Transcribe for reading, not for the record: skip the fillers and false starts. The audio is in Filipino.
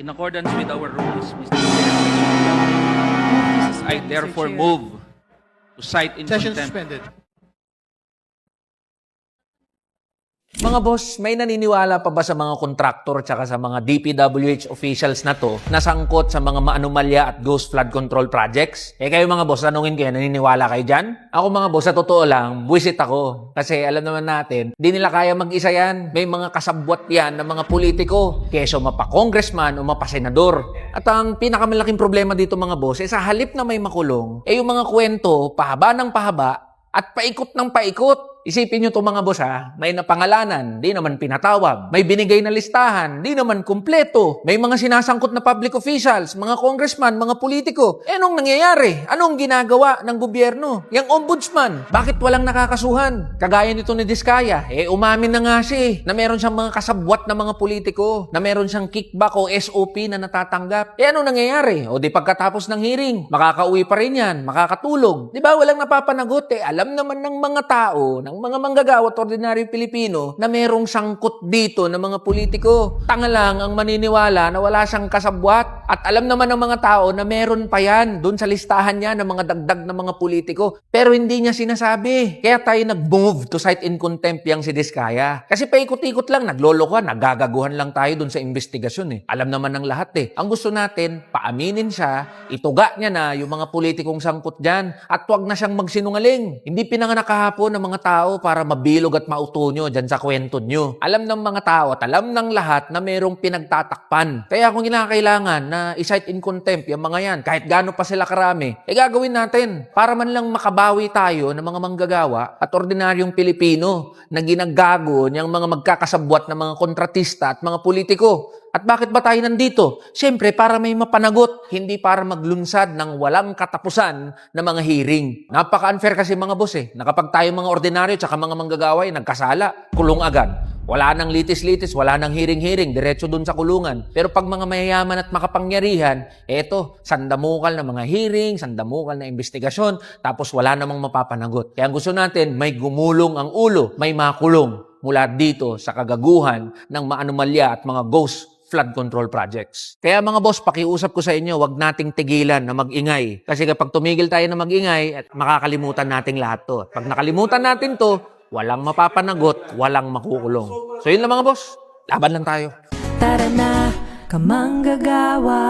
In accordance with our rules, Mr. Chair, I therefore move to cite in Session contempt. suspended. Mga boss, may naniniwala pa ba sa mga kontraktor tsaka sa mga DPWH officials na to na sangkot sa mga maanomalya at ghost flood control projects? Kayo mga boss, tanungin kayo, naniniwala kayo dyan? Ako mga boss, sa totoo lang, buwisit ako. Kasi alam naman natin, di nila kaya mag-isa yan. May mga kasabwat yan ng mga politiko. Keso mapa-congressman o mapa-senador. At ang pinakamalaking problema dito mga boss, sa halip na may makulong, yung mga kwento, pahaba ng pahaba at paikot ng paikot. Isipin nyo itong mga boss may napangalanan, di naman pinatawag. May binigay na listahan, di naman kumpleto. May mga sinasangkot na public officials, mga congressman, mga politiko. Anong nangyayari? Anong ginagawa ng gobyerno? Yang ombudsman, bakit walang nakakasuhan? Kagaya nito ni Diskaya, umamin na nga siya na meron siyang mga kasabwat na mga politiko, na meron siyang kickback o SOP na natatanggap. Anong nangyayari? O di pagkatapos ng hearing, makakauwi pa rin yan, makakatulog. Di ba walang napapanagot? Alam naman ng mga tao, ng mga manggagawa at ordinaryong Pilipino na merong sangkot dito ng mga politiko. Tanga lang ang maniniwala na wala siyang kasabwat. At alam naman ng mga tao na meron pa yan doon sa listahan niya ng mga dagdag na mga politiko. Pero hindi niya sinasabi. Kaya tayo nag-move to cite in contempt yang si Diskaya. Kasi paikot-ikot lang, naglolokohan, nagagaguhan lang tayo doon sa investigasyon. Alam naman ng lahat. Ang gusto natin, paaminin siya, ituga niya na yung mga politikong sangkot dyan at huwag na siyang magsinungaling. Hindi pinanganak kahapon ng mga tao para mabilog at mauto nyo dyan sa kwento nyo. Alam ng mga tao at alam ng lahat na merong pinagtatakpan. Kaya kung kailangan na i-cite in contempt yung mga yan, kahit gaano pa sila karami, gagawin natin para man lang makabawi tayo ng mga manggagawa at ordinaryong Pilipino na ginagago niyang mga magkakasabwat na mga kontratista at mga politiko. At bakit ba tayo nandito? Siyempre, para may mapanagot, hindi para maglunsad ng walang katapusan na mga hearing. Napaka-unfair kasi mga boss na kapag tayo mga ordinaryo tsaka mga manggagaway, nagkasala, kulong agad. Wala nang litis-litis, wala nang hearing-hearing, diretso dun sa kulungan. Pero pag mga mayayaman at makapangyarihan, eto, sandamukal na mga hearing, sandamukal na investigasyon, tapos wala namang mapapanagot. Kaya ang gusto natin, may gumulong ang ulo, may makulong mula dito sa kagaguhan ng maanomalya at mga ghost flood control projects. Kaya mga boss, pakiusap ko sa inyo, wag nating tigilan na mag-ingay. Kasi kapag tumigil tayo na mag-ingay, makakalimutan nating lahat to. Pag nakalimutan natin to, walang mapapanagot, walang makukulong. So yun lang mga boss, laban lang tayo. Tara na, kamanggagawa.